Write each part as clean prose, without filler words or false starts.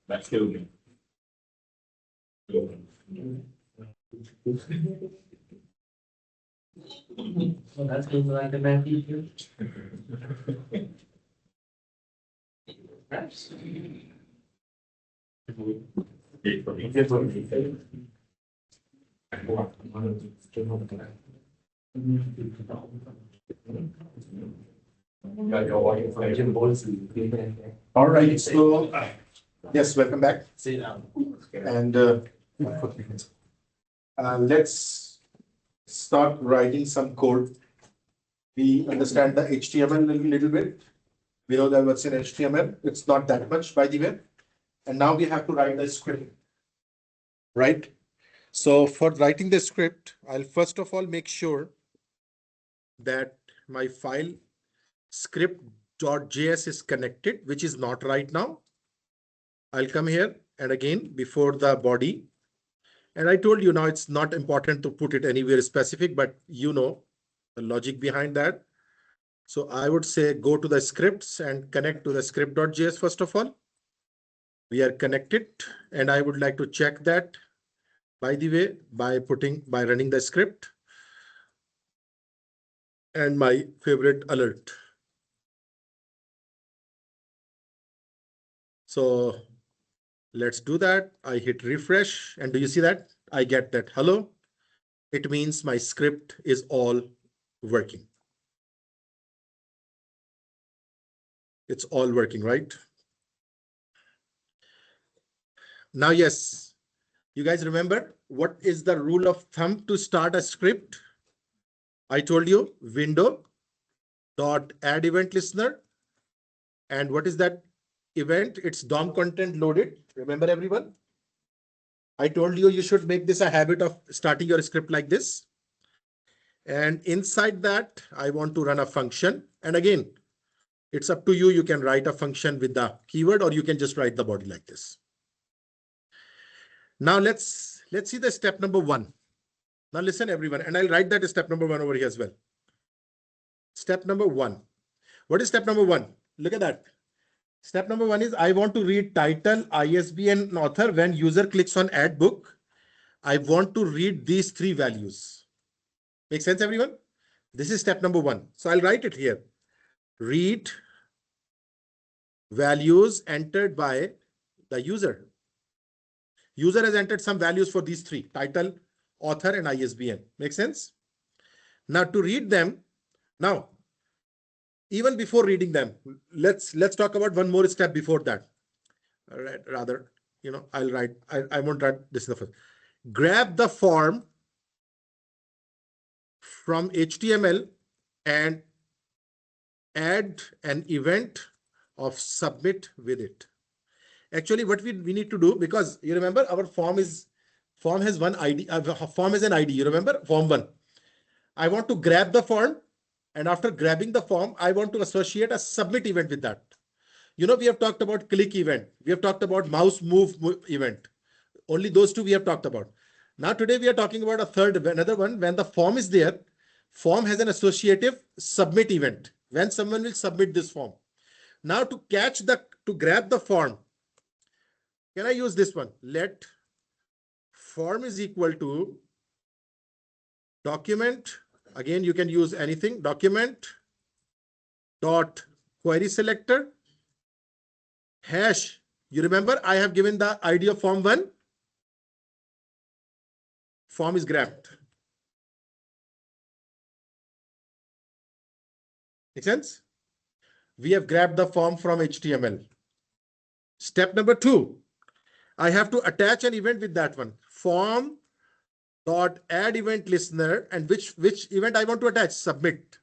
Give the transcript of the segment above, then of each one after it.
That's still. So that's going like the math teacher. Perhaps. All right, so yes, welcome back. Sit down. And let's start writing some code. We understand the HTML a little bit. We know that what's in HTML. It's not that much, by the way. And now we have to write the script, right? So for writing the script, I'll first of all make sure that my file script.js is connected, which is not right now. I'll come here and again before the body. And I told you now it's not important to put it anywhere specific, but you know the logic behind that. So I would say go to the scripts and connect to the script.js first of all. We are connected and I would like to check that, by the way, by running the script and my favorite alert. So let's do that. I hit refresh and do you see that? I get that hello. It means my script is all working. It's all working, right? Now, yes, you guys remember what is the rule of thumb to start a script? I told you window dot add event listener. And what is that event? It's DOM content loaded. Remember everyone? I told you you should make this a habit of starting your script like this. And inside that, I want to run a function. And again, it's up to you. You can write a function with the keyword or you can just write the body like this. Now let's see the step number 1. Now listen everyone, and I'll write that step number 1 over here as well. Step number 1. What is step number 1? Look at that. Step number 1 is I want to read title, ISBN, and author. When user clicks on add book, I want to read these 3 values. Make sense, everyone? This is step number 1. So I'll write it here. Read values entered by the user. User has entered some values for these 3, title, author, and ISBN. Make sense? Now to read them, now, even before reading them, let's talk about one more step before that. All right, rather, I'll write, I won't write this in the first. Grab the form from HTML and add an event of submit with it. Actually, what we need to do, because you remember our form has one ID, form has an ID. You remember form 1. I want to grab the form, and after grabbing the form, I want to associate a submit event with that. We have talked about click event. We have talked about mouse move event. Only those 2 we have talked about. Now today we are talking about another one. When the form is there, form has an associative submit event when someone will submit this form. Now to grab the form, can I use this one? Let form is equal to document. Again, you can use anything. Document dot query selector hash. You remember I have given the ID of form 1. Form is grabbed. Make sense? We have grabbed the form from HTML. Step number 2. I have to attach an event with that one. Form dot add event listener, and which event I want to attach? Submit.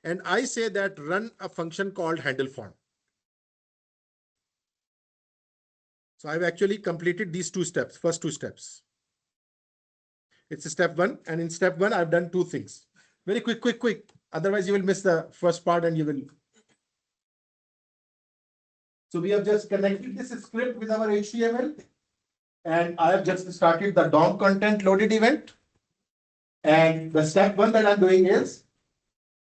And I say that run a function called handle form. So I've actually completed these 2 steps, first 2 steps. It's step 1, and in step 1 I've done 2 things. Very quick. Otherwise you will miss the first part and you will. So we have just connected this script with our HTML, and I have just started the DOM content loaded event. And the step 1 that I'm doing is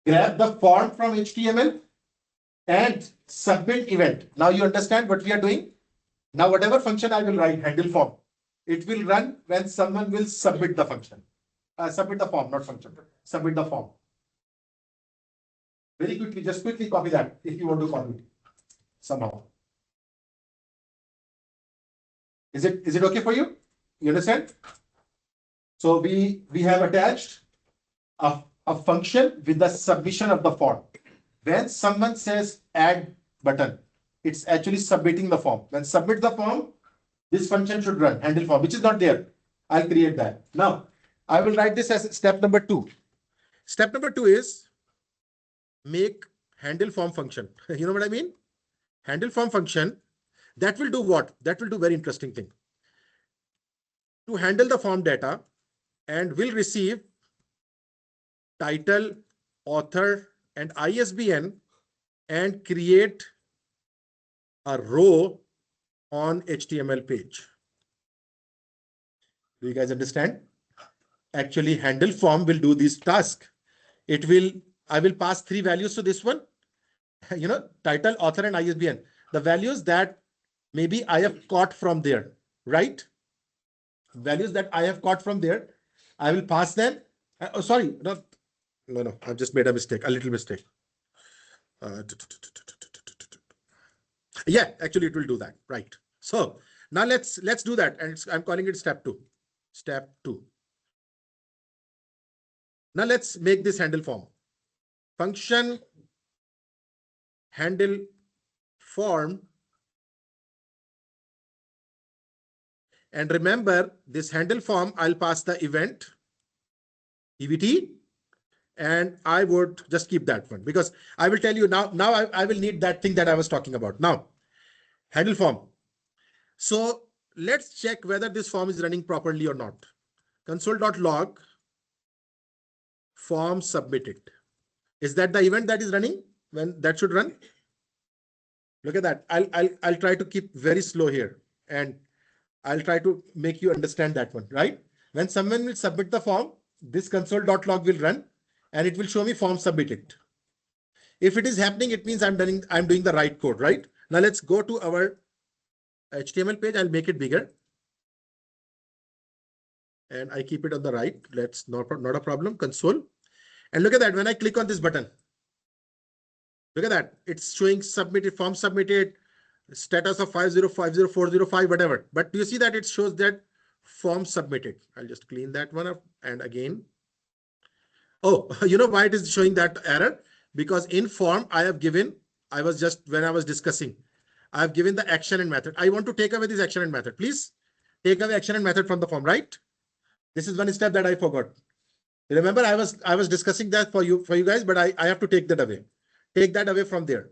grab the form from HTML and submit event. Now you understand what we are doing? Now whatever function I will write, handle form, it will run when someone will submit the function. Submit the form, not function. Submit the form. Very quickly, just quickly copy that if you want to copy it somehow. Is it okay for you? You understand? So we have attached a function with the submission of the form. When someone says add button, it's actually submitting the form. When submit the form, this function should run, handle form, which is not there. I'll create that. Now, I will write this as step number 2. Step number 2 is make handle form function. You know what I mean? Handle form function, that will do what? That will do very interesting thing. To handle the form data and will receive title, author, and ISBN and create a row on HTML page. Do you guys understand? Actually, handle form will do this task. I will pass 3 values to this one. You know, title, author, and ISBN. The values that maybe I have caught from there, right? Values that I have caught from there, I will pass them. Sorry, no, I've just made a mistake, a little mistake. Yeah, actually it will do that, right? So now let's do that, and I'm calling it step 2. Step 2. Now let's make this handle form. Function handle form. And remember, this handle form, I'll pass the event, EVT, and I would just keep that one because I will tell you now I will need that thing that I was talking about. Now, handle form. So let's check whether this form is running properly or not. Console.log form submitted. Is that the event that is running when that should run? Look at that. I'll try to keep very slow here and I'll try to make you understand that one, right? When someone will submit the form, this console.log will run and it will show me form submitted. If it is happening, it means I'm doing the right code, right? Now let's go to our HTML page. I'll make it bigger. And I keep it on the right. Let's not a problem. Console. And look at that. When I click on this button, look at that. It's showing submitted, form submitted, status of 5050405, whatever. But do you see that it shows that form submitted? I'll just clean that one up. And again, oh, you know why it is showing that error? Because in form I have given, when I was discussing, I have given the action and method. I want to take away this action and method. Please take away action and method from the form, right? This is one step that I forgot. Remember, I was discussing that for you guys, but I have to take that away. Take that away from there.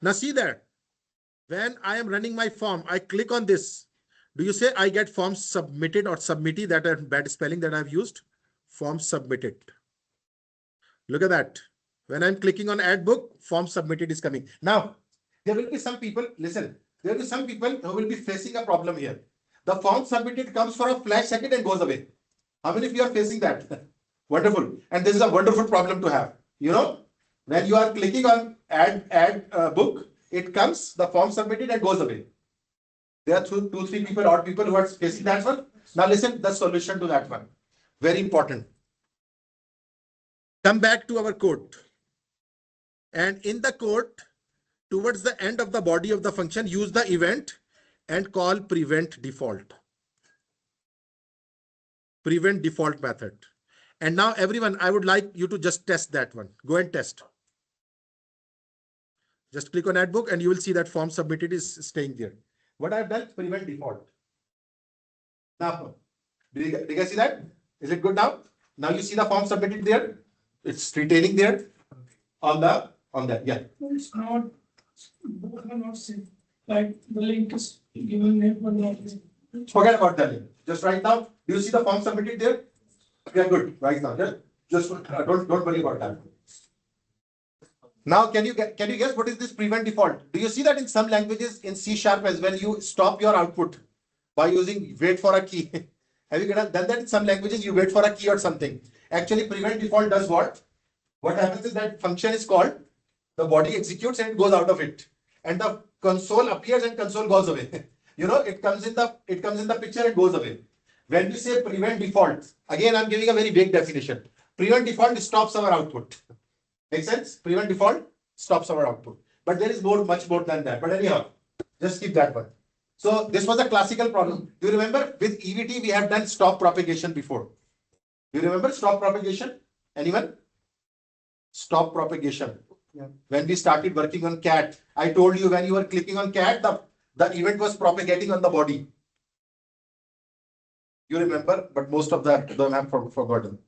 Now see there, when I am running my form, I click on this. Do you say I get form submitted or submittee? That are bad spelling that I've used. Form submitted. Look at that. When I'm clicking on add book, form submitted is coming. Now, there will be some people, listen, there will be some people who will be facing a problem here. The form submitted comes for a flash second and goes away. How many of you are facing that? Wonderful. And this is a wonderful problem to have. You know, when you are clicking on add book, it comes, the form submitted and goes away. There are 2-3 people, odd people who are facing that one. Now listen, the solution to that one. Very important. Come back to our code. And in the code, towards the end of the body of the function, use the event and call prevent default. Prevent default method. And now everyone, I would like you to just test that one. Go and test. Just click on add book and you will see that form submitted is staying there. What I've done, prevent default. Now, do you guys see that? Is it good now? Now you see the form submitted there. It's retaining there on that. Yeah. It's not, both are not same. Like the link is given name but not name. Forget about the link. Just right now, do you see the form submitted there? Yeah, good. Right now, just don't worry about that. Now, can you guess what is this prevent default? Do you see that in some languages in C# as well, you stop your output by using wait for a key? Have you done that in some languages? You wait for a key or something. Actually, prevent default does what? what happens is that function is called, the body executes and it goes out of it. And the console appears and console goes away. You know, it comes in the picture and goes away. When we say prevent default, again, I'm giving a very vague definition. Prevent default stops our output. Make sense? Prevent default stops our output. But there is much more than that. But anyhow, just keep that one. So this was a classical problem. Do you remember with EVT, we have done stop propagation before? Do you remember stop propagation? Anyone? Stop propagation. Yeah. When we started working on cat, I told you when you were clicking on cat, the event was propagating on the body. You remember, but most of them have forgotten.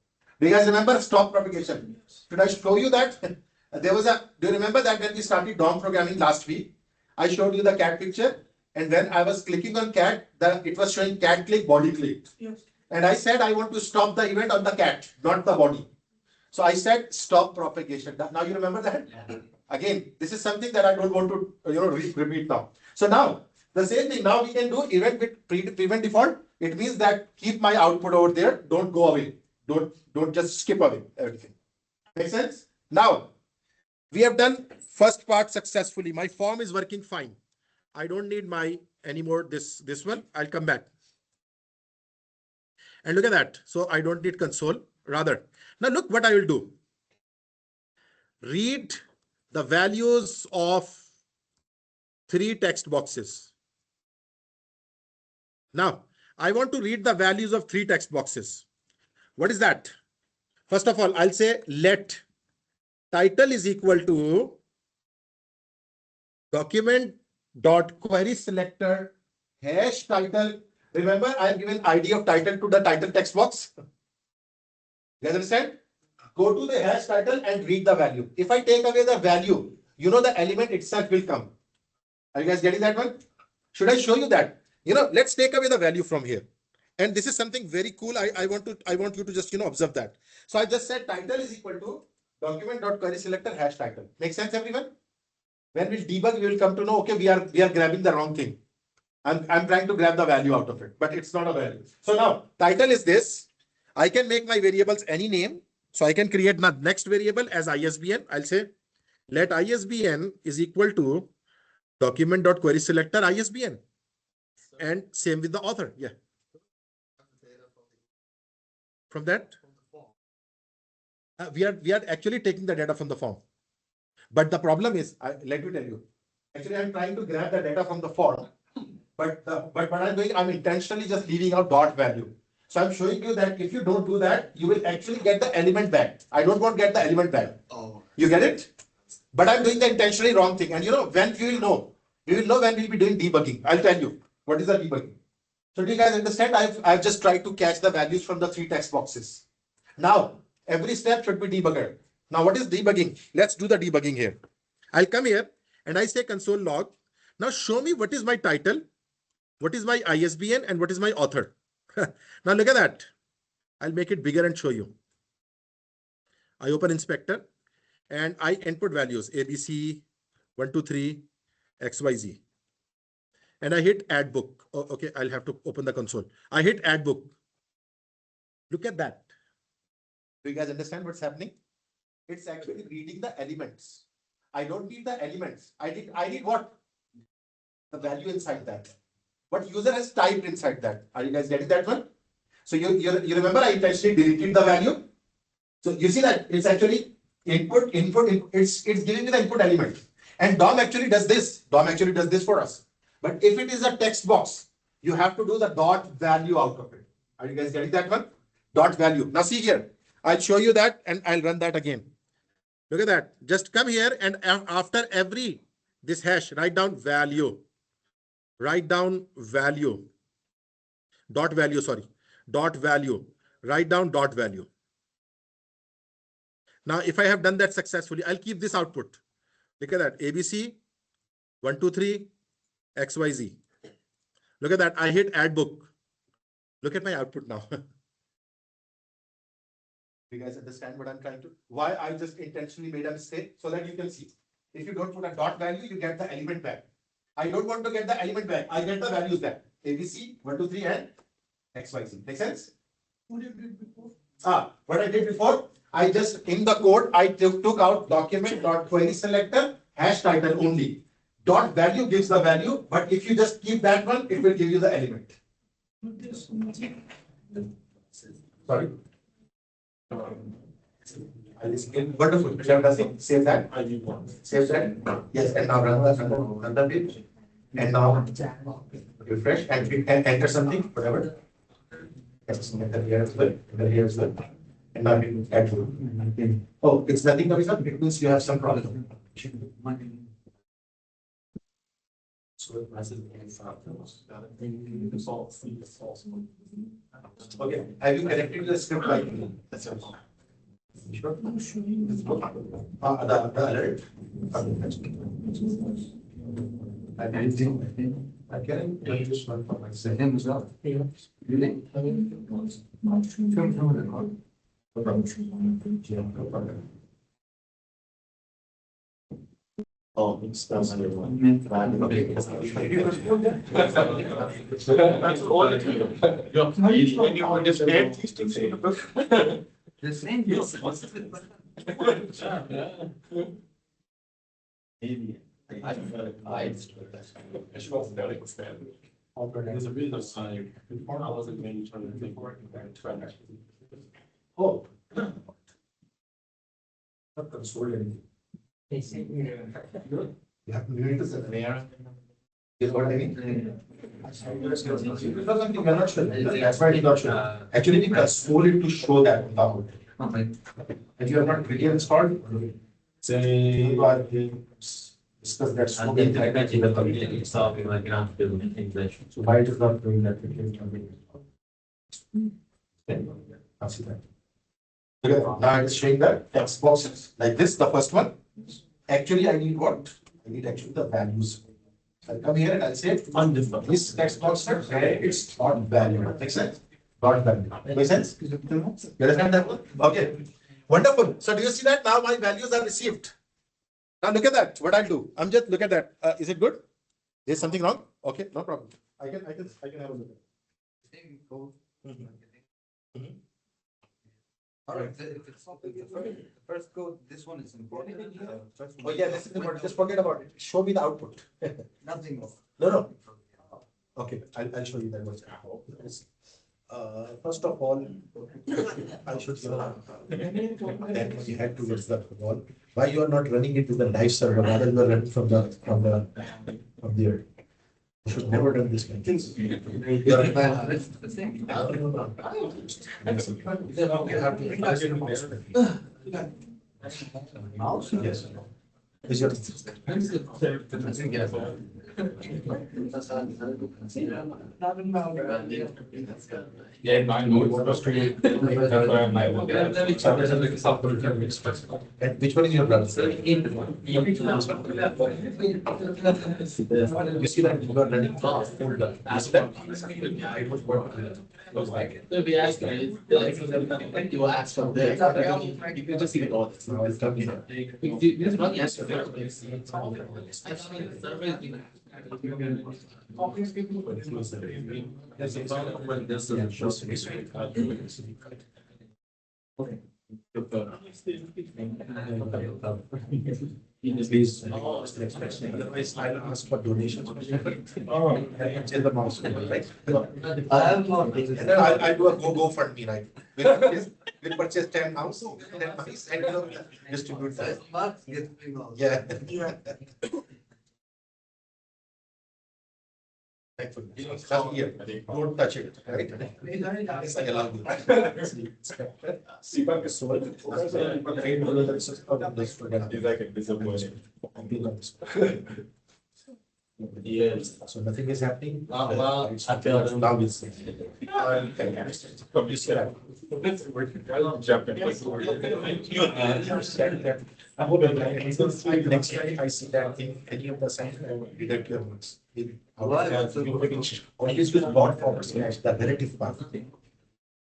Do you guys remember stop propagation? Should I show you that? Do you remember that when we started DOM programming last week, I showed you the cat picture, and when I was clicking on cat, it was showing cat click, body click. Yes. And I said I want to stop the event on the cat, not the body. So I said stop propagation. Now you remember that? Yeah. Again, this is something that I don't want to repeat now. So now the same thing. Now we can do event with prevent default. It means that keep my output over there. Don't go away. Don't just skip away everything. Make sense? Now we have done first part successfully. My form is working fine. I don't need anymore this one. I'll come back. And look at that. So I don't need console. Rather, now look what I will do. Read the values of 3 text boxes. Now, I want to read the values of 3 text boxes. What is that? First of all, I'll say let title is equal to document.query selector hash title. Remember, I have given ID of title to the title text box. You guys understand? Go to the hash title and read the value. If I take away the value, you know the element itself will come. Are you guys getting that one? Should I show you that? You know, let's take away the value from here. And this is something very cool. I want you to just, observe that. So I just said title is equal to document.query selector hash title. Make sense, everyone? When we debug, we will come to know, okay, we are grabbing the wrong thing. I'm trying to grab the value out of it, but it's not a value. So now title is this. I can make my variables any name. So I can create my next variable as ISBN. I'll say let ISBN is equal to document.query selector ISBN. And same with the author. Yeah. From that? We are actually taking the data from the form. But the problem is, let me tell you, actually I'm trying to grab the data from the form, but what I'm doing, I'm intentionally just leaving out dot value. So I'm showing you that if you don't do that, you will actually get the element back. I don't want to get the element back. Oh. You get it? But I'm doing the intentionally wrong thing. And when we will know when we'll be doing debugging. I'll tell you what is the debugging. So do you guys understand? I've just tried to catch the values from the 3 text boxes. Now, every step should be debugger. Now, what is debugging? Let's do the debugging here. I'll come here and I say console log. Now show me what is my title, what is my ISBN, and what is my author. Now look at that. I'll make it bigger and show you. I open inspector and I input values ABC 123 XYZ. And I hit add book. Oh, okay, I'll have to open the console. I hit add book. Look at that. Do you guys understand what's happening? It's actually reading the elements. I don't need the elements. I need what? The value inside that. What user has typed inside that. Are you guys getting that one? So you remember I intentionally deleted the value. So you see that it's actually input. It's giving me the input element. And DOM actually does this. DOM actually does this for us. But if it is a text box, you have to do the dot value out of it. Are you guys getting that one? Dot value. Now see here. I'll show you that and I'll run that again. Look at that. Just come here and after this hash, write down value. Write down value. Dot value, sorry. Dot value. Write down dot value. Now, if I have done that successfully, I'll keep this output. Look at that. ABC 123 XYZ. Look at that. I hit add book. Look at my output now. You guys understand what I'm trying to? Why I just intentionally made a mistake so that you can see. If you don't put a dot value, you get the element back. I don't want to get the element back. I get the values back. ABC 123 and XYZ. Make sense? What you did before? What I did before, I just in the code, I took out document.query selector, hash title only. Dot value gives the value, but if you just keep that one, it will give you the element. Sorry. Wonderful. Save that. Save that. Yes, and now run the page. And now refresh and enter something, whatever. Enter here as well. Enter here as well. And now you add. Oh, it's nothing coming up. It means you have some problem. So Okay. Have you connected the script like that's all. Sure. The alert. I can do this one for myself. As well. Really? No problem. Oh, it's that's okay. That's all it is. You just add these things in the book. The same. Yes. Maybe. I was very excited. There's a reason I wasn't going to turn the thing for it. Oh. Not consoling. You need to set an AR. Is what I mean? We're not sure. That's why it's not sure. Actually, we console it to show that without. If you are not really installed, say you are discuss that. So why it is not doing that? I'll see that. Okay, now it's showing the text boxes like this, the first one. Actually, I need what? I need actually the values. I'll come here and I'll say undefined. This text box where it's not value. Makes sense? Not value. Makes sense? You understand that one? Okay. Wonderful. So do you see that now my values are received? Now look at that. What I'll do? I'm just look at that. Is it good? There's something wrong? Okay, no problem. I can have a look at it. All right, if it's not the first code, this one is important. Oh yeah, this is important. Just forget about it. Show me the output. Nothing more. No. Okay, I'll show you that one. First of all, I should then we head towards the wall. Why you are not running it to the live server? Rather you are running from there. You should never done this kind of things. Mouse? Yes. Is your Yeah, I know it's frustrating. That's why I'm like, and which one is your brother? You see that you are running fast. You see that? It was working. Looks like it. So we asked you asked from there. You can just see it all. Now it's coming. This one yesterday. Please, otherwise I'll ask for donations. Oh, change the mouse, right? I have not. And then I'll do a GoFundMe, right? We'll purchase 10 mice, and distribute that. Marks get big also. Yeah. Thankfully. Come here. Don't touch it, right? Yes, I allow you. It's like a disappointment. Yes. So nothing is happening. Well, I feel now it's. I hope next time I see that in any of the signs, I will deduct your words. Always with bot forward slash the relative path.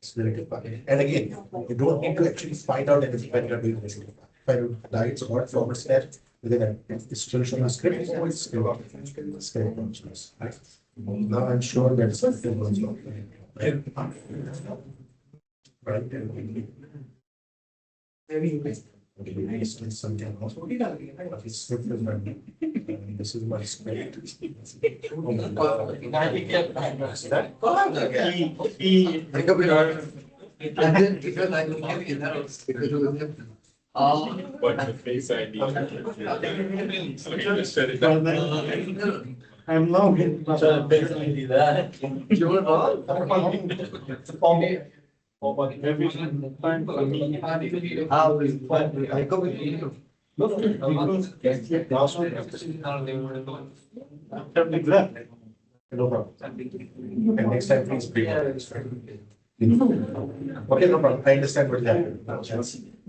It's relative path. And again, you don't need to actually find out anything when you're doing relative path. If I do diets bot forward slash, within it's still showing a script, or it's still script functions. Now I'm sure that something was not. This is my script. But the face ID. So he just shut it down. I'm now getting. Face ID that. I go with you. No problem. And next time, please bring it. Okay, no problem. I understand what happened.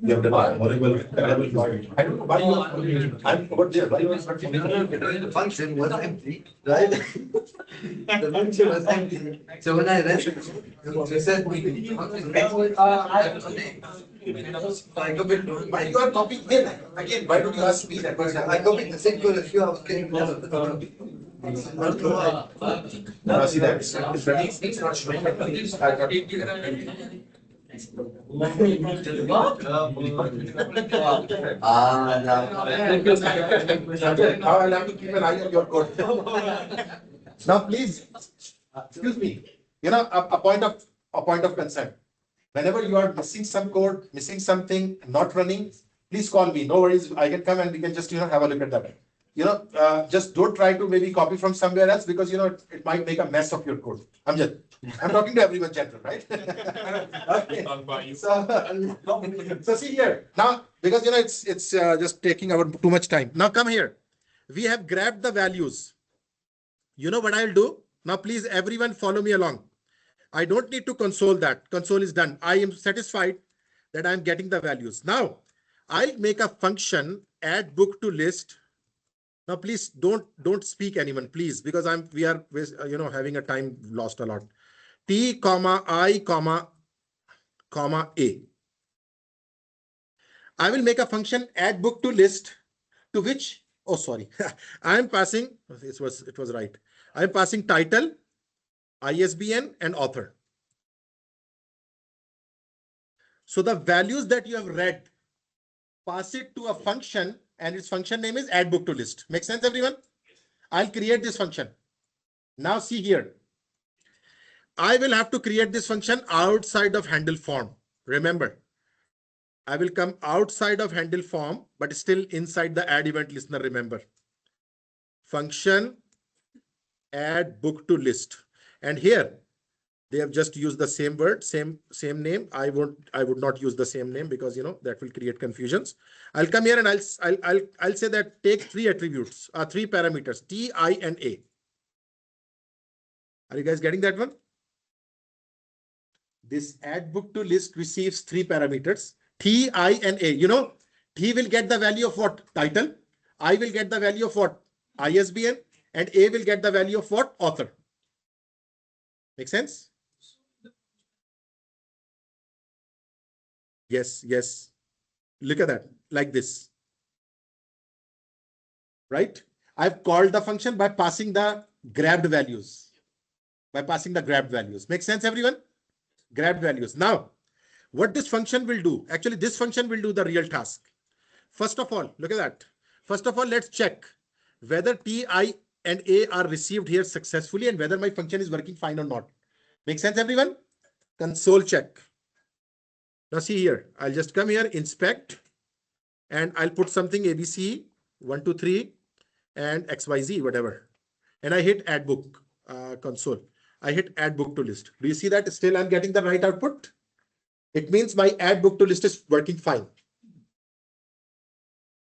You have done horrible. I don't know why you are. I'm over there. Why you are not. The function was empty, right? The function was empty. So when I read it, you said we I copied. Why you are copying him? Again, why don't you ask me that question? I copied the same code as you. I was getting Now see that. It's not showing. I got it. Now I'll have to keep an eye on your code. Now, please, excuse me. You know, a point of concern. Whenever you are missing some code, missing something, not running, please call me. No worries. I can come and we can just have a look at that. Just don't try to maybe copy from somewhere else because it might make a mess of your code. I'm talking to everyone gentle, right? Okay. So see here now, because it's just taking our too much time. Now come here. We have grabbed the values. You know what I'll do? Now please everyone follow me along. I don't need to console that. Console is done. I am satisfied that I'm getting the values. Now I'll make a function add book to list. Now, please don't speak anyone, please, because we are having a time lost a lot. T, comma, I, comma, A. I will make a function add book to list to which, oh, sorry, I am passing, it was right. I am passing title, ISBN and author. So the values that you have read, pass it to a function and its function name is add book to list. Make sense, everyone? I'll create this function. Now see here. I will have to create this function outside of handle form. Remember, I will come outside of handle form, but still inside the add event listener. Remember, function add book to list. And here they have just used the same word, same name. I would not use the same name because that will create confusions. I'll come here and I'll say that take three attributes, three parameters, T, I, and A. Are you guys getting that one? This add book to list receives three parameters, T, I, and A. T will get the value of what? Title. I will get the value of what? ISBN. And A will get the value of what? Author. Make sense? Yes. Look at that, like this. Right? I've called the function by passing the grabbed values. Make sense, everyone? Grabbed values. Now, what this function will do, actually, this function will do the real task. First of all, look at that. First of all, let's check whether T, I, and A are received here successfully and whether my function is working fine or not. Make sense, everyone? Console check. Now see here, I'll just come here, inspect, and I'll put something ABC 1, 2, 3 and XYZ, whatever. And I hit add book console. I hit add book to list. Do you see that still I'm getting the right output? It means my add book to list is working fine.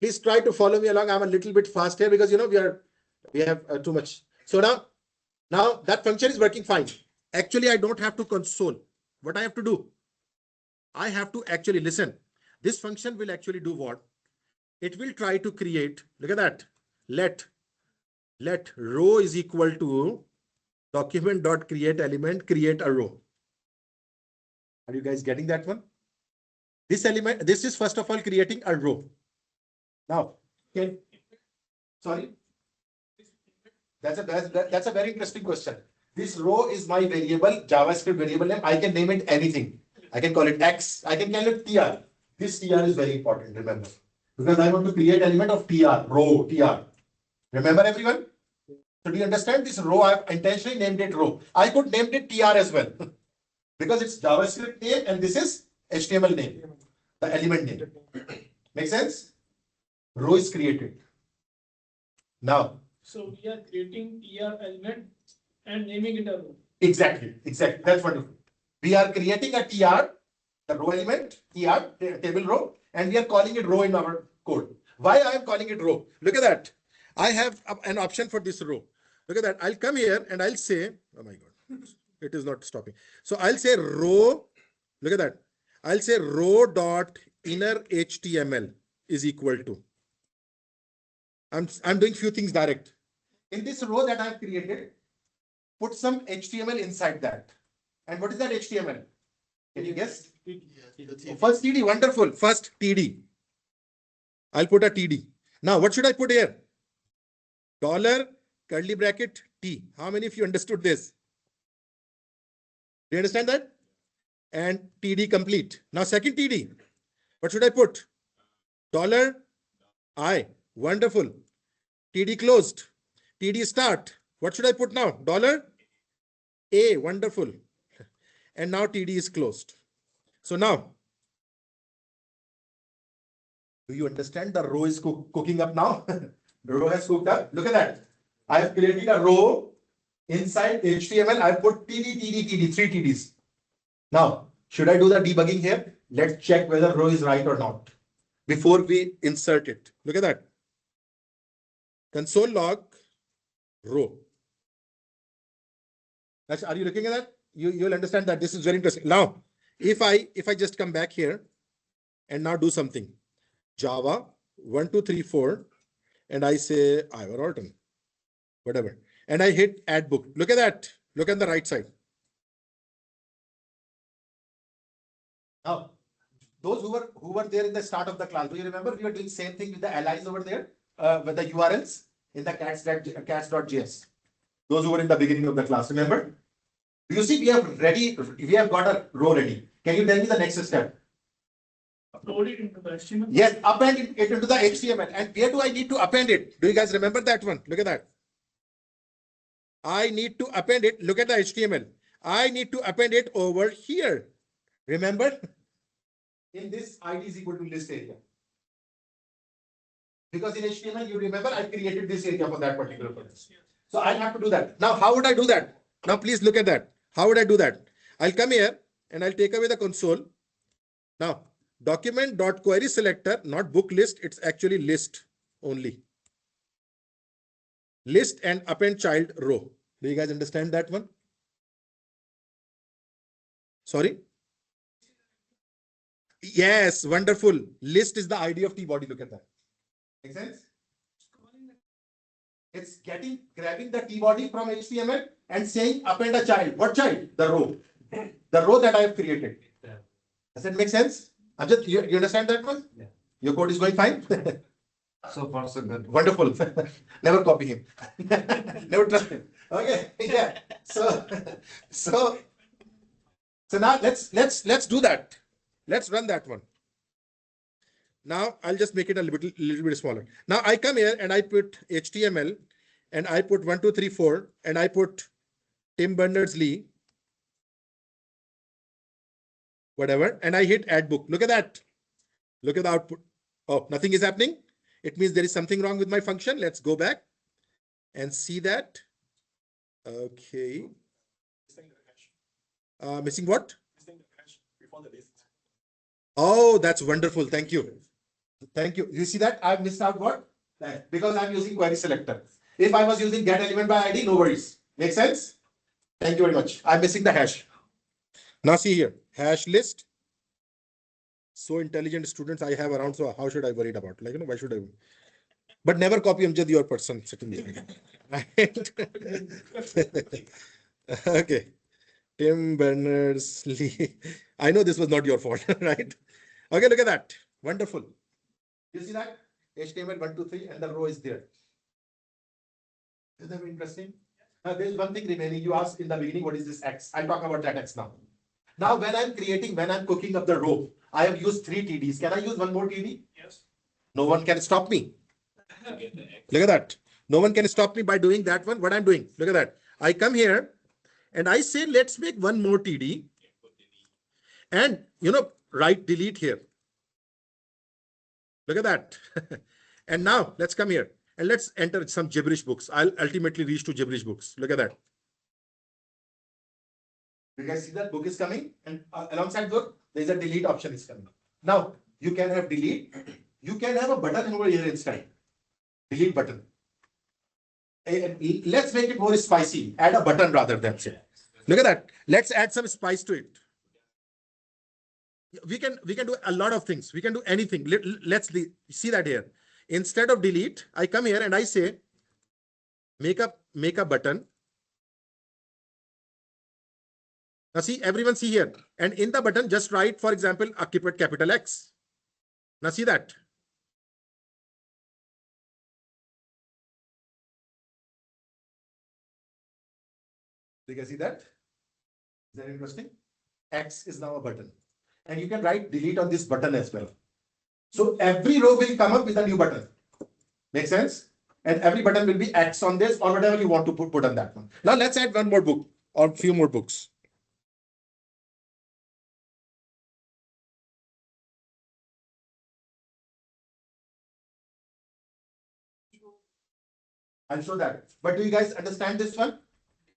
Please try to follow me along. I'm a little bit fast here because we have too much. So now that function is working fine. Actually, I don't have to console. What I have to do? I have to actually listen. This function will actually do what? It will try to create, look at that. Let row is equal to document.create element, create a row. Are you guys getting that one? This element, this is first of all creating a row. Now, sorry? That's a very interesting question. This row is my variable, JavaScript variable name. I can name it anything. I can call it X. I can call it TR. This TR is very important, remember. Because I want to create element of TR, row, TR. Remember everyone? So do you understand this row? I've intentionally named it row. I could name it TR as well. Because it's JavaScript name and this is HTML name, the element name. Make sense? Row is created. Now, So we are creating TR element and naming it a row. exactly. That's wonderful. We are creating a TR, the row element, TR, table row, and we are calling it row in our code. Why I am calling it row? Look at that. I have an option for this row. Look at that. I'll come here and I'll say, oh my God, it is not stopping. So I'll say row, look at that. I'll say row dot inner HTML is equal to. I'm doing few things direct. In this row that I've created, put some HTML inside that. And what is that HTML? Can you guess? First TD, wonderful. First TD. I'll put a TD. Now, what should I put here? Dollar, curly bracket, T. How many of you understood this? Do you understand that? And TD complete. Now, second TD. What should I put? Dollar, I. Wonderful. TD closed. TD start. What should I put now? Dollar, A. Wonderful. And now TD is closed. So now, do you understand the row is cooking up now? The row has cooked up. Look at that. I have created a row inside HTML. I put TD, 3 TDs. Now, should I do the debugging here? Let's check whether row is right or not before we insert it. Look at that. Console log row. Are you looking at that? You'll understand that this is very interesting. Now, if I just come back here and now do something, Java 1, 2, 3, 4, and I say Ivor Orton, whatever, and I hit add book. Look at that. Look at the right side. Now, those who were there in the start of the class, do you remember we were doing same thing with the allies over there with the URLs in the cats.js? Those who were in the beginning of the class, remember? Do you see we have got a row ready. Can you tell me the next step? Upload it into the HTML. Yes, append it into the HTML. And where do I need to append it? Do you guys remember that one? Look at that. I need to append it. Look at the HTML. I need to append it over here. Remember? In this ID is equal to list area. Because in HTML, you remember I created this area for that particular purpose. So I have to do that. Now, how would I do that? Now, please look at that. How would I do that? I'll come here and I'll take away the console. Now, document.query selector, not book list. It's actually list only. List and append child row. Do you guys understand that one? Sorry? Yes, wonderful. List is the ID of T-body. Look at that. Make sense? It's grabbing the T-body from HTML and saying append a child. What child? The row. The row that I have created. Does that make sense? Amjad, you understand that one? Yeah. Your code is going fine? So far, so good. Wonderful. Never copy him. Never trust him. Okay. Yeah. So now let's do that. Let's run that one. Now I'll just make it a little bit smaller. Now I come here and I put HTML and I put 1, 2, 3, 4 and I put Tim Berners-Lee, whatever, and I hit add book. Look at that. Look at the output. Oh, nothing is happening. It means there is something wrong with my function. Let's go back and see that. Okay. Missing what? Oh, that's wonderful. Thank you. Thank you. You see that? I've missed out what? That. Because I'm using query selector. If I was using get element by ID, no worries. Make sense? Thank you very much. I'm missing the hash. Now see here, hash list. So intelligent students I have around. So how should I worry about? Like, why should I? But never copy Amjad, your person sitting there. Right? Okay. Tim Berners-Lee. I know this was not your fault, right? Okay, look at that. Wonderful. You see that? HTML 1, 2, 3, and the row is there. Is that interesting? There's one thing remaining. You asked in the beginning, what is this X? I'll talk about that X now. Now, when I'm cooking up the row, I have used 3 TDs. Can I use one more TD? Yes. No one can stop me. Look at that. No one can stop me by doing that one. What I'm doing. Look at that. I come here and I say, let's make one more TD. And, write delete here. Look at that. And now let's come here and let's enter some gibberish books. I'll ultimately reach to gibberish books. Look at that. You guys see that book is coming, and alongside book, there's a delete option is coming. Now you can have delete. You can have a button over here inside. Delete button. Let's make it more spicy. Add a button rather than say. Look at that. Let's add some spice to it. We can do a lot of things. We can do anything. Let's see that here. Instead of delete, I come here and I say, make a button. Now see, everyone see here. And in the button, just write, for example, a capital X. Now see that. You can see that? Is that interesting? X is now a button. And you can write delete on this button as well. So every row will come up with a new button. Make sense? And every button will be X on this or whatever you want to put on that one. Now let's add one more book or a few more books. I'll show that. But do you guys understand this one?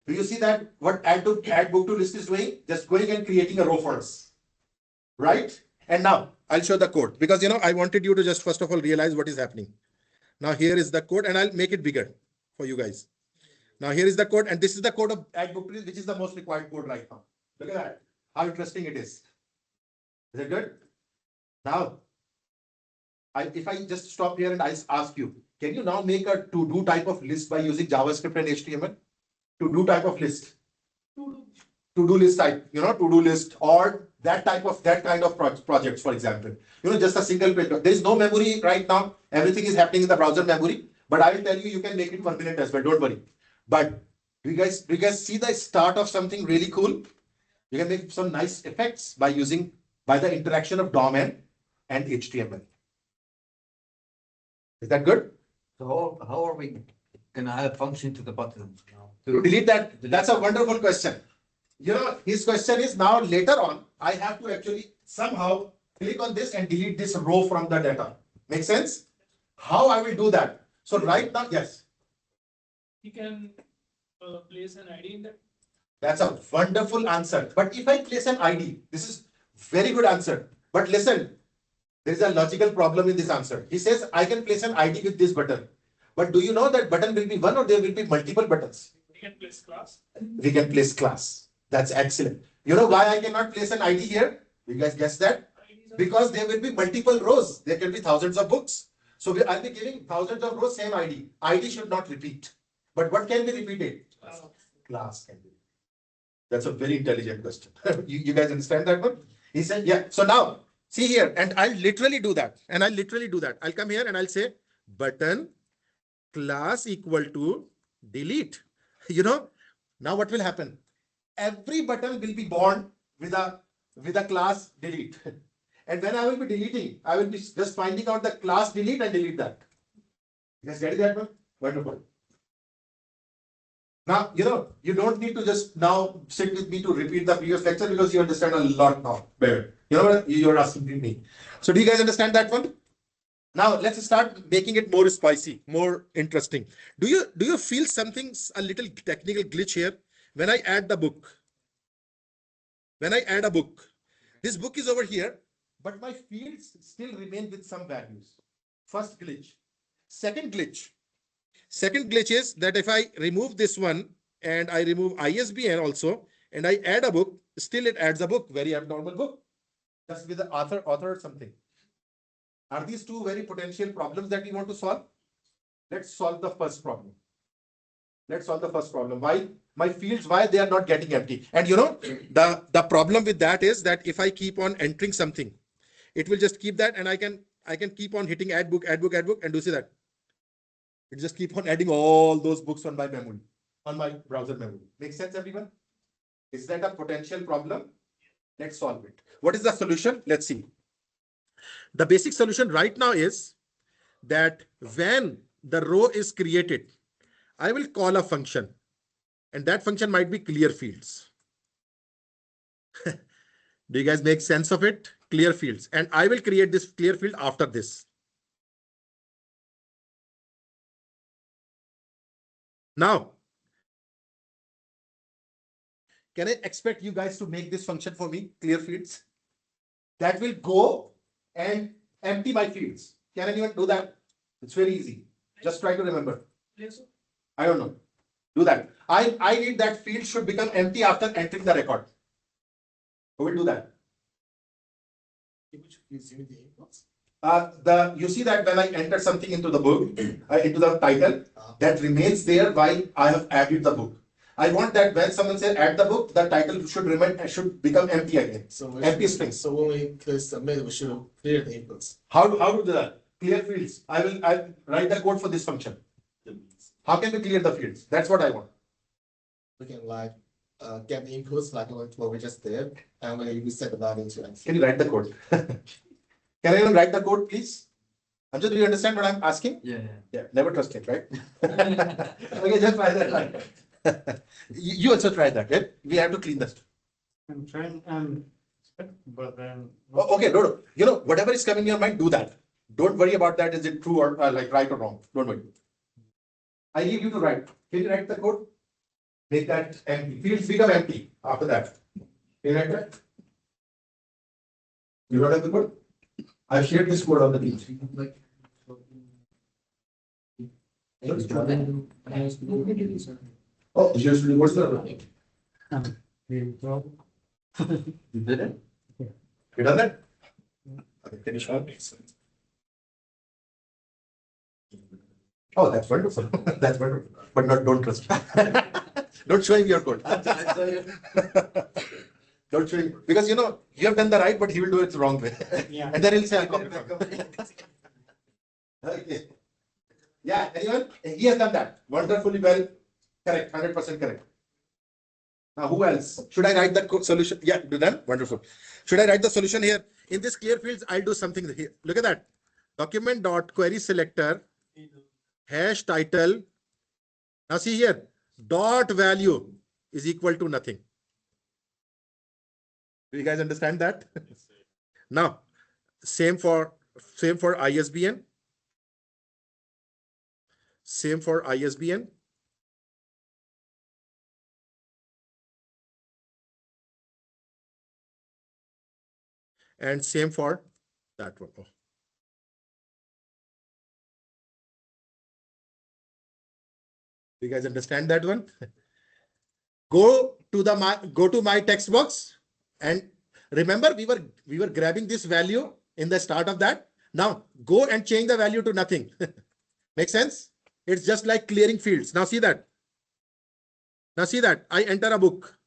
Do you see that what add book to list is doing? Just going and creating a row for us. Right? And now I'll show the code because I wanted you to just first of all realize what is happening. Now here is the code and I'll make it bigger for you guys. Now here is the code and this is the code of add book to list, which is the most required code right now. Look at that. How interesting it is. Is it good? Now, if I just stop here and I ask you, can you now make a to-do type of list by using JavaScript and HTML? To-do type of list. To-do list type, to-do list or that kind of projects, for example. Just a single page. There is no memory right now. Everything is happening in the browser memory. But I will tell you, you can make it 1 minute as well. Don't worry. But do you guys see the start of something really cool? You can make some nice effects by the interaction of DOM and HTML. Is that good? So how are we gonna add function to the button? To delete that, that's a wonderful question. His question is now later on, I have to actually somehow click on this and delete this row from the data. Make sense? How I will do that? So right now, yes. You can place an ID in that. That's a wonderful answer. But if I place an ID, this is very good answer. But listen, there is a logical problem in this answer. He says, I can place an ID with this button. But do you know that button will be one or there will be multiple buttons? We can place class. We can place class. That's excellent. You know why I cannot place an ID here? You guys guess that? Because there will be multiple rows. There can be thousands of books. So I'll be giving thousands of rows, same ID. ID should not repeat. But what can be repeated? Class can be. That's a very intelligent question. you guys understand that one? He said, yeah. So now, see here, and I'll literally do that. I'll come here and I'll say button class equal to delete. Now what will happen? Every button will be born with a class delete. And when I will be deleting, I will be just finding out the class delete and delete that. You guys get that one? Wonderful. Now, you don't need to just now sit with me to repeat the previous lecture because you understand a lot now better. You're asking me. So do you guys understand that one? Now let's start making it more spicy, more interesting. Do you feel something, a little technical glitch here? When I add the book, this book is over here, but my fields still remain with some values. First glitch. Second glitch is that if I remove this one and I remove ISBN also, and I add a book, still it adds a book, very abnormal book, just with the author or something. Are these two very potential problems that we want to solve? Let's solve the first problem. Why? My fields, why they are not getting empty? And the problem with that is that if I keep on entering something, it will just keep that and I can keep on hitting add book, and do see that. It just keep on adding all those books on my memory, on my browser memory. Make sense, everyone? Is that a potential problem? Let's solve it. What is the solution? Let's see. The basic solution right now is that when the row is created, I will call a function, and that function might be clear fields. Do you guys make sense of it? Clear fields. And I will create this clear field after this. Now, can I expect you guys to make this function for me, clear fields? That will go and empty my fields. Can anyone do that? It's very easy. Just try to remember. Yes, sir. I don't know. Do that. I need that field should become empty after entering the record. Who will do that? You see that when I enter something into the book, into the title, that remains there while I have added the book. I want that when someone says add the book, the title should become empty again. So Empty strings. So when we click submit, we should clear the inputs. How to do that? Clear fields. I'll write the code for this function. How can we clear the fields? That's what I want. We can like get the inputs like what we just did, and we set the value to X. Can you write the code? Can anyone write the code, please? Amjad, do you understand what I'm asking? Yeah. Yeah, never trust it, right? Okay, just try that. You also try that, right? We have to clean that. I'm trying but then. Oh, okay, no. You know, whatever is coming in your mind, do that. Don't worry about that. Is it true or like right or wrong? Don't worry. I need you to write. Can you write the code? Make that empty. Fields become empty after that. Can you write that? You don't have the code? I've shared this code on the team. Oh, seriously, what's the? You did it? You done that? Okay, can you show me? Oh, that's wonderful. That's wonderful. But don't trust. Don't show him your code. Don't show him. Because you have done the right, but he will do it the wrong way. Yeah. And then he'll say, I'll copy from. Okay. Yeah, anyone? He has done that. Wonderfully well. Correct. 100% correct. Now, who else? Should I write the solution? Yeah, do that. Wonderful. Should I write the solution here? In this clear fields, I'll do something here. Look at that. Document.query selector, hash title. Now see here, dot value is equal to nothing. Do you guys understand that? Now, same for ISBN. Same for ISBN. And same for that one. Oh. Do you guys understand that one? Go to my text box, and remember we were grabbing this value in the start of that. Now go and change the value to nothing. Make sense? It's just like clearing fields. Now see that. Now see that I enter a book.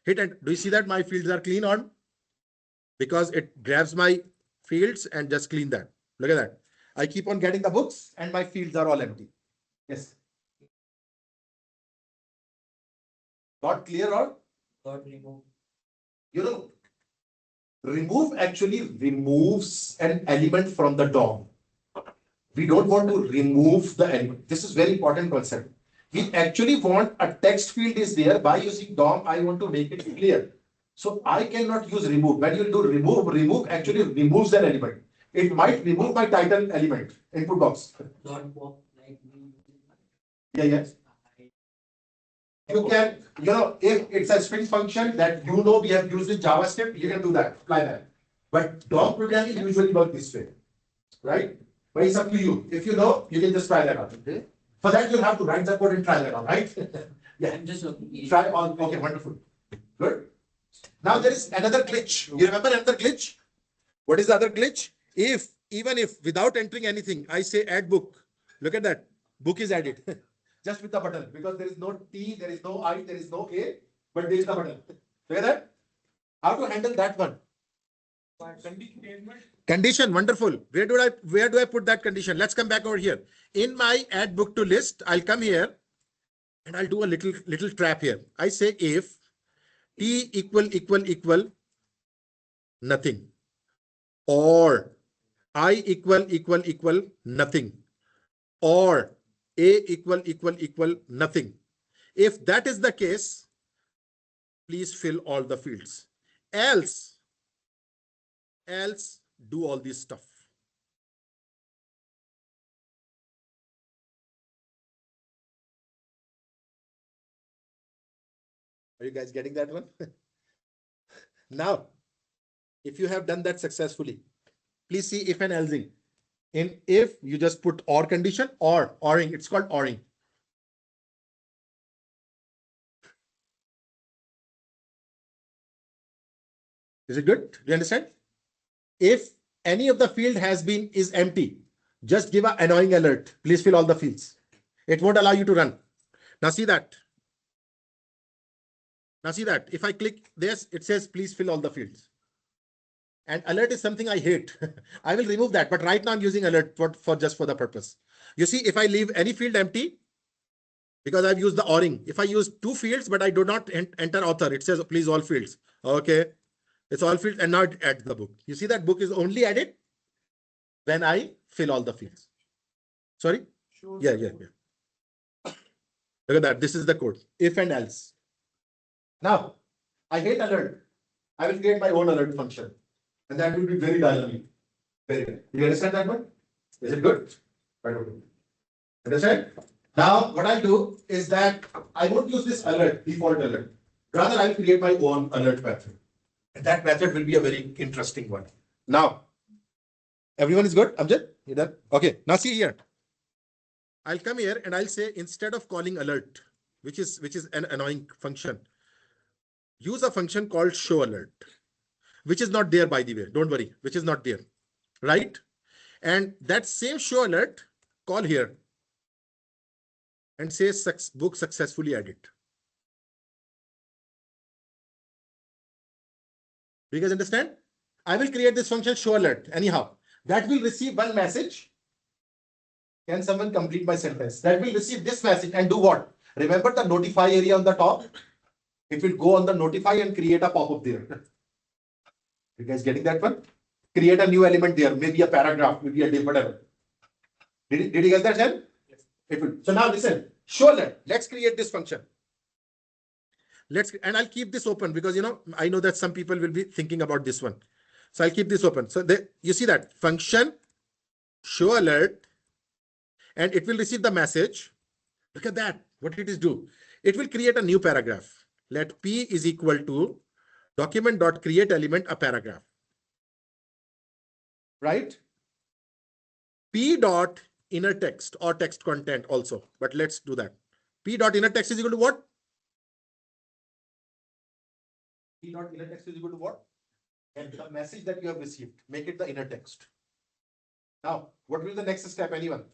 Hit enter. Do you see that my fields are clean on? Because it grabs my fields and just clean that. Look at that. I keep on getting the books and my fields are all empty. Yes. Got clear or? Got removed. Remove actually removes an element from the DOM. We don't want to remove the element. This is very important concept. We actually want a text field is there. By using DOM, I want to make it clear. So I cannot use remove. When you do remove actually removes an element. It might remove my title element, input box. Yeah, yes. You can, if it's a string function that we have used in JavaScript, you can do that, apply that. But DOM programming usually works this way, right? But it's up to you. If you know, you can just try that out. Okay? For that, you'll have to write the code and try that out, right? Yeah. I'm just looking. Try on. Okay, wonderful. Good. Now there is another glitch. You remember another glitch? What is the other glitch? Even if without entering anything, I say add book. Look at that. Book is added. Just with the button, because there is no T, there is no I, there is no A, but there is the button. Look at that. How to handle that one? Condition, wonderful. Where do I put that condition? Let's come back over here. In my add book to list, I'll come here and I'll do a little trap here. I say if T equal nothing, or I equal nothing, or A equal nothing. If that is the case, please fill all the fields. Else do all this stuff. Are you guys getting that one? Now, if you have done that successfully, please see if and elsing. In if, you just put or condition, or oring. It's called oring. Is it good? Do you understand? If any of the field is empty, just give an annoying alert. Please fill all the fields. It won't allow you to run. Now see that. If I click this, it says please fill all the fields. And alert is something I hate. I will remove that, but right now I'm using alert for just for the purpose. You see, if I leave any field empty, because I've used the oring, if I use two fields, but I do not enter author, it says please all fields. Okay. It's all fields and now it adds the book. You see that book is only added when I fill all the fields. Sorry? Sure. Yeah. Look at that. This is the code. If and else. Now, I hate alert. I will create my own alert function. And that will be very dynamic. Very good. You understand that one? Is it good? Right. Understand? Now, what I'll do is that I won't use this alert, default alert. Rather, I'll create my own alert method. And that method will be a very interesting one. Now, everyone is good? Amjad? You done? Okay. Now see here. I'll come here and I'll say, instead of calling alert, which is an annoying function, use a function called show alert, which is not there, by the way. Don't worry, which is not there. Right? And that same show alert, call here and say book successfully added. Do you guys understand? I will create this function show alert anyhow. That will receive one message. Can someone complete my sentence? That will receive this message and do what? Remember the notify area on the top? It will go on the notify and create a pop-up there. You guys getting that one? Create a new element there, maybe a paragraph, maybe a div, whatever. Did you get that, Jen? Yes. It will. So now listen, show alert. Let's create this function. And I'll keep this open because, I know that some people will be thinking about this one. So I'll keep this open. So you see that function show alert, and it will receive the message. Look at that. What it is do? It will create a new paragraph. Let P is equal to document.create element a paragraph. Right? P dot inner text or text content also. But let's do that. P dot inner text is equal to what? P dot inner text is equal to what? And the message that you have received, make it the inner text. Now, what will be the next step, anyone?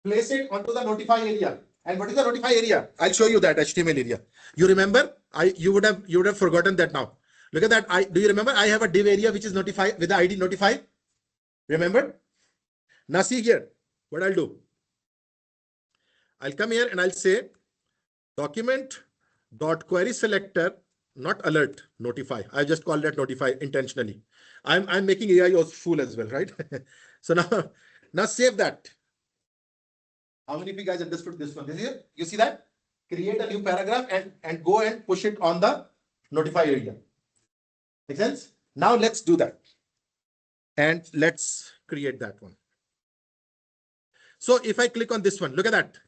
Place it onto the notify area. And what is the notify area? I'll show you that HTML area. You remember? You would have forgotten that now. Look at that. Do you remember? I have a div area which is notify with the ID notify. Remember? Now see here. What I'll do? I'll come here and I'll say document.query selector, not alert, notify. I just call that notify intentionally. I'm making AI a fool as well, right? So now save that. How many of you guys understood this one? This here, you see that? Create a new paragraph and go and push it on the notify area. Make sense? Now let's do that. And let's create that one. So if I click on this one, look at that.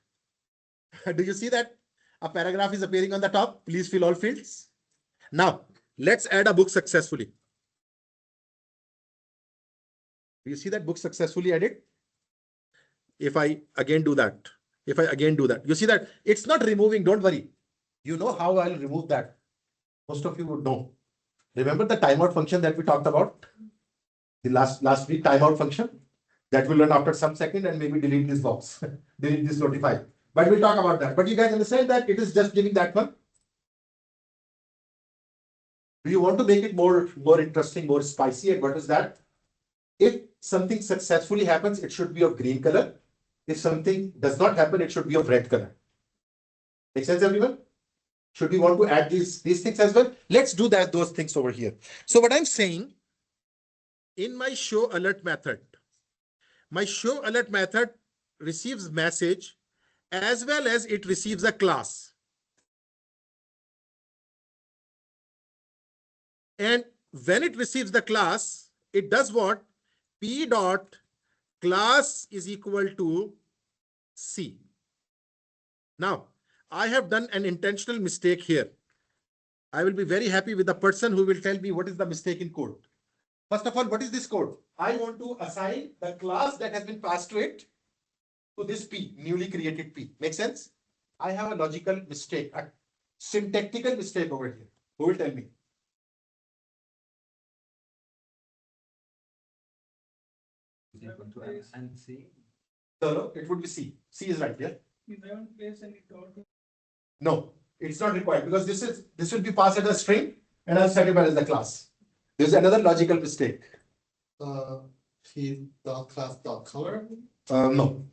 Do you see that? A paragraph is appearing on the top. Please fill all fields. Now, let's add a book successfully. Do you see that book successfully added? If I again do that, you see that it's not removing. Don't worry. You know how I'll remove that. Most of you would know. Remember the timeout function that we talked about? The last week timeout function that will run after some second and maybe delete this box, delete this notify. But we'll talk about that. But you guys understand that it is just giving that one. Do you want to make it more interesting, more spicy? And what is that? If something successfully happens, it should be of green color. If something does not happen, it should be of red color. Make sense, everyone? Should we want to add these things as well? Let's do those things over here. So what I'm saying, in my show alert method, my show alert method receives message as well as it receives a class. And when it receives the class, it does what? P dot class is equal to C. Now, I have done an intentional mistake here. I will be very happy with the person who will tell me what is the mistake in code. First of all, what is this code? I want to assign the class that has been passed to it to this P, newly created P. Make sense? I have a logical mistake, a syntactical mistake over here. Who will tell me? And C. No, it would be C. C is right here. You haven't placed any dot. No, it's not required because this will be passed as a string and I'll set it as the class. There's another logical mistake. P dot class dot color. No.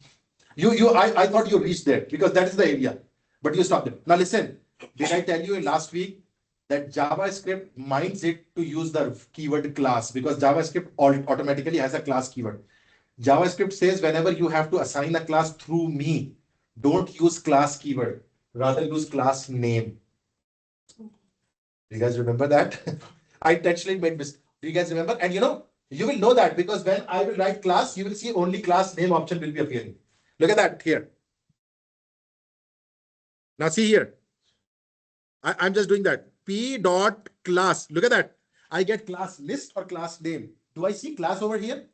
I thought you reached there because that is the area, but you stopped it. Now listen, did I tell you last week that JavaScript minds it to use the keyword class because JavaScript automatically has a class keyword. JavaScript says whenever you have to assign a class through me, don't use class keyword, rather use class name. You guys remember that? I intentionally made mistake. Do you guys remember? And you will know that because when I will write class, you will see only class name option will be appearing. Look at that here. Now see here. I'm just doing that. P dot class. Look at that. I get class list or class name. Do I see class over here?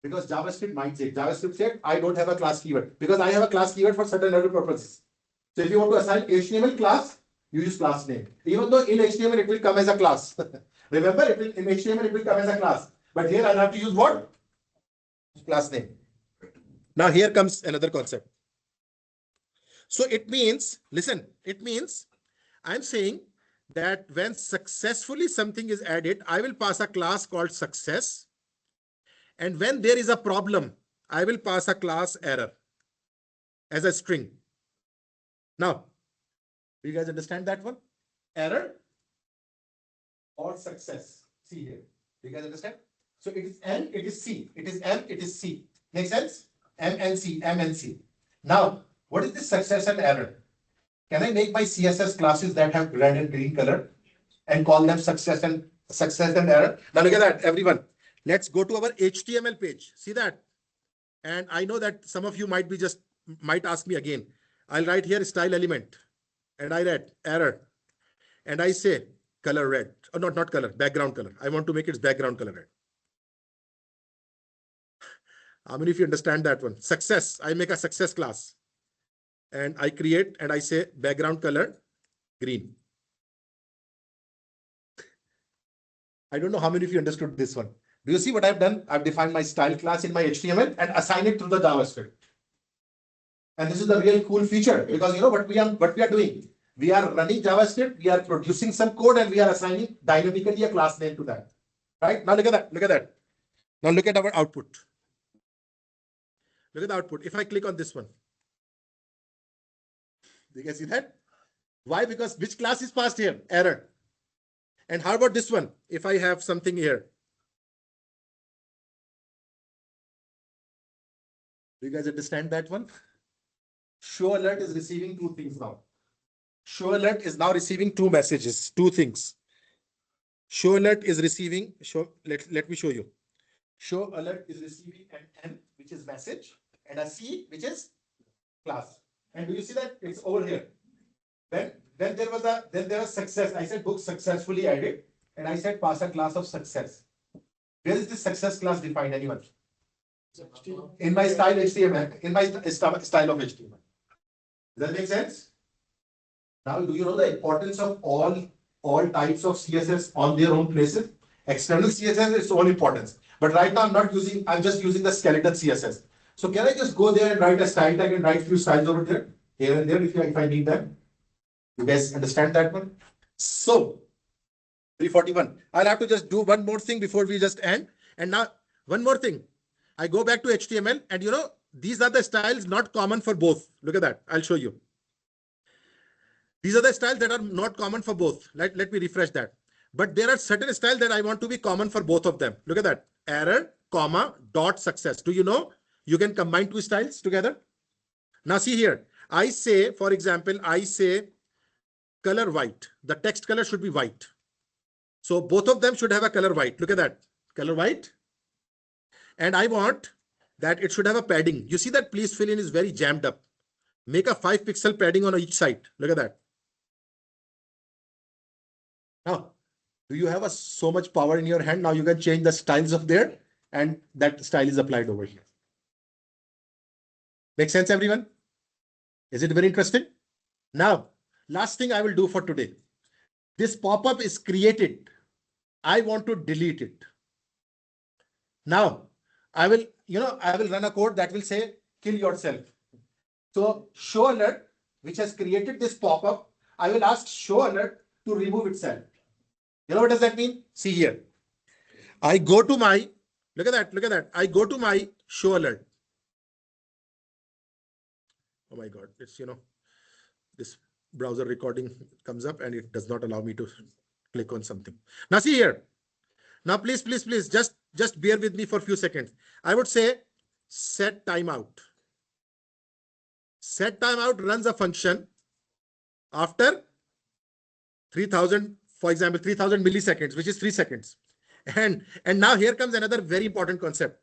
Because JavaScript might say, JavaScript said, I don't have a class keyword because I have a class keyword for certain other purposes. So if you want to assign HTML class, you use class name. Even though in HTML it will come as a class. Remember, in HTML it will come as a class. But here I'll have to use what? Class name. Now here comes another concept. So it means, listen, it means I'm saying that when successfully something is added, I will pass a class called success. And when there is a problem, I will pass a class error as a string. Now, do you guys understand that one? Error or success. See here. Do you guys understand? So it is M, it is C. It is M, it is C. Make sense? M and C, M and C. Now, what is this success and error? Can I make my CSS classes that have red and green color and call them success and error? Now look at that, everyone. Let's go to our HTML page. See that? And I know that some of you might ask me again. I'll write here style element and I write error and I say color red. Oh, not color, background color. I want to make its background color red. How many of you understand that one? Success. I make a success class and I create and I say background color green. I don't know how many of you understood this one. Do you see what I've done? I've defined my style class in my HTML and assign it through the JavaScript. And this is the real cool feature because you know what we are doing. We are running JavaScript, we are producing some code and we are assigning dynamically a class name to that. Right? Now look at that. Look at that. Now look at our output. Look at the output. If I click on this one. Do you guys see that? Why? Because which class is passed here? Error. And how about this one? If I have something here. Do you guys understand that one? Show alert is receiving two things now. Show alert is now receiving two messages, two things. Show alert is receiving, let me show you. Show alert is receiving an M, which is message, and a C, which is class. And do you see that? It's over here. Then there was success. I said book successfully added, and I said pass a class of success. Where is this success class defined? Anyone? In my style HTML, in my style of HTML. Does that make sense? Now, do you know the importance of all types of CSS on their own places? External CSS is its own importance. But right now I'm just using the skeleton CSS. So can I just go there and write a style tag and write few styles over there, here and there if I need them? You guys understand that one? So 341. I'll have to just do one more thing before we just end. And now one more thing. I go back to HTML and you know, these are the styles not common for both. Look at that. I'll show you. These are the styles that are not common for both. Let me refresh that. But there are certain styles that I want to be common for both of them. Look at that. Error, comma, dot success. Do you know you can combine two styles together? Now see here. I say, for example, I say color white. The text color should be white. So both of them should have a color white. Look at that. Color white. And I want that it should have a padding. You see that please fill in is very jammed up. Make a 5-pixel padding on each side. Look at that. Now, do you have so much power in your hand? Now you can change the styles of there and that style is applied over here. Make sense, everyone? Is it very interesting? Now, last thing I will do for today. This pop-up is created. I want to delete it. Now, I will run a code that will say, kill yourself. So show alert, which has created this pop-up, I will ask show alert to remove itself. You know what does that mean? See here. I go to my, look at that. I go to my show alert. Oh my God, it's, this browser recording comes up and it does not allow me to click on something. Now see here. Now please, just bear with me for a few seconds. I would say set timeout. Set timeout runs a function after 3000, for example, 3000 milliseconds, which is 3 seconds. And now here comes another very important concept.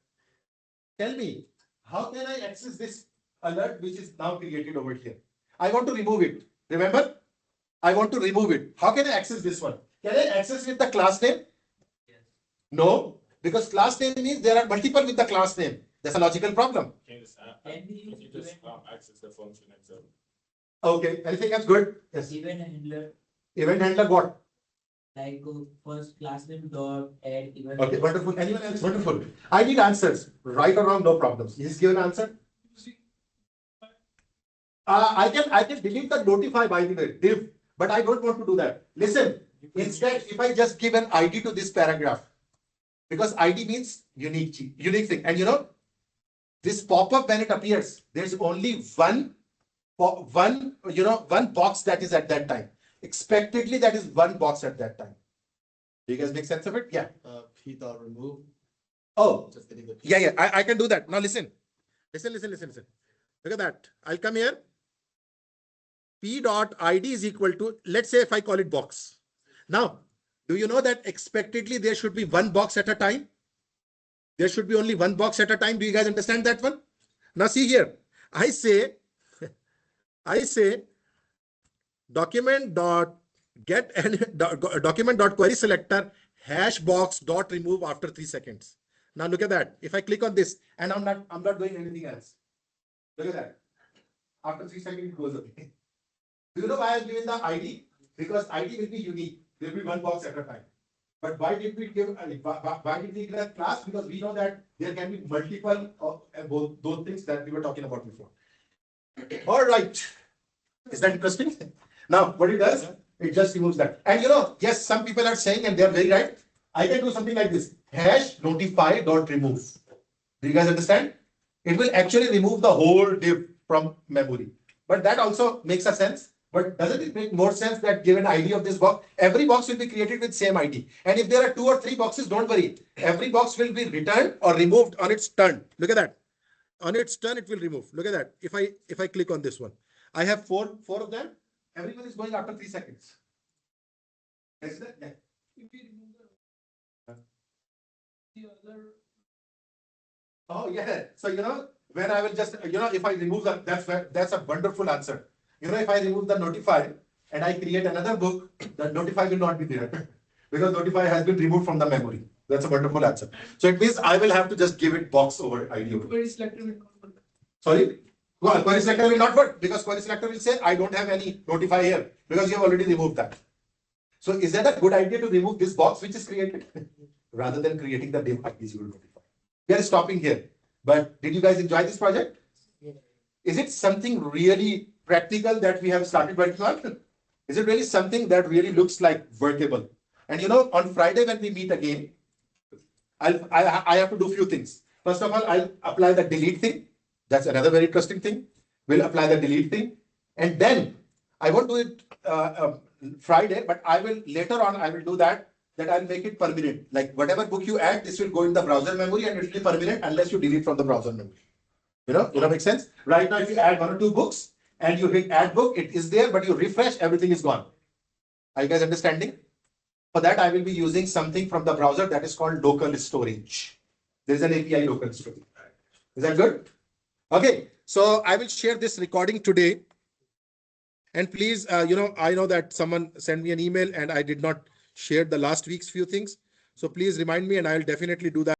Tell me, how can I access this alert which is now created over here? I want to remove it. Remember? I want to remove it. How can I access this one? Can I access with the class name? Yes. No, because class name means there are multiple with the class name. That's a logical problem. Can you just access the function itself? Okay, anything else? Good? Yes. Event handler, Event handler what? like first class name dot add event. Okay, wonderful. Anyone else? Wonderful. I need answers. Right or wrong, no problems. Is give an answer? I can delete the notify by the way, div, but I don't want to do that. Listen, instead, if I just give an ID to this paragraph, because ID means unique thing. And this pop-up when it appears, there's only one box that is at that time. Expectedly, that is one box at that time. Do you guys make sense of it? Yeah. P.remove. Oh, Just getting the yeah. I can do that. Now listen. Look at that. I'll come here. P.id is equal to, let's say if I call it box. Now, do you know that expectedly there should be one box at a time? There should be only one box at a time. Do you guys understand that one? Now see here. I say document dot get and document dot query selector hash box dot remove after 3 seconds. Now look at that. If I click on this and I'm not doing anything else. Look at that. After 3 seconds it goes away. Do you know why I'm giving the ID? Because ID will be unique. There will be one box at a time. But why did we give a class? Because we know that there can be multiple of both those things that we were talking about before. All right. Is that interesting? Now, what it does, it just removes that. And yes, some people are saying, and they're very right, I can do something like this. Hash notify dot remove. Do you guys understand? It will actually remove the whole div from memory. But that also makes a sense. But doesn't it make more sense that given ID of this box, every box will be created with same ID. And if there are 2 or 3 boxes, don't worry. Every box will be returned or removed on its turn. Look at that. On its turn, it will remove. Look at that. If I click on this one, I have four of them. Everyone is going after 3 seconds. Is that? Yeah. If we remove the other. Oh yeah. So when I will just if I remove that, that's a wonderful answer. If I remove the notify and I create another book, the notify will not be there because notify has been removed from the memory. That's a wonderful answer. So it means I will have to just give it box over ID. Query selector will not work. Sorry? Well, query selector will not work because query selector will say, I don't have any notify here because you have already removed that. So is that a good idea to remove this box which is created rather than creating the div IDs you will notify? We are stopping here. But did you guys enjoy this project? Is it something really practical that we have started working on? Is it really something that really looks like workable? And on Friday when we meet again, I have to do a few things. First of all, I'll apply the delete thing. That's another very interesting thing. We'll apply the delete thing. And then I won't do it Friday, but I will later on, I will do that I'll make it permanent. Like whatever book you add, this will go in the browser memory and it will be permanent unless you delete from the browser memory. You know, make sense? Right now, if you add 1 or 2 books and you hit add book, it is there, but you refresh, everything is gone. Are you guys understanding? For that, I will be using something from the browser that is called local storage. There is an API local storage. Is that good? Okay, so I will share this recording today. And please, I know that someone sent me an email and I did not share the last week's few things. So please remind me and I'll definitely do that.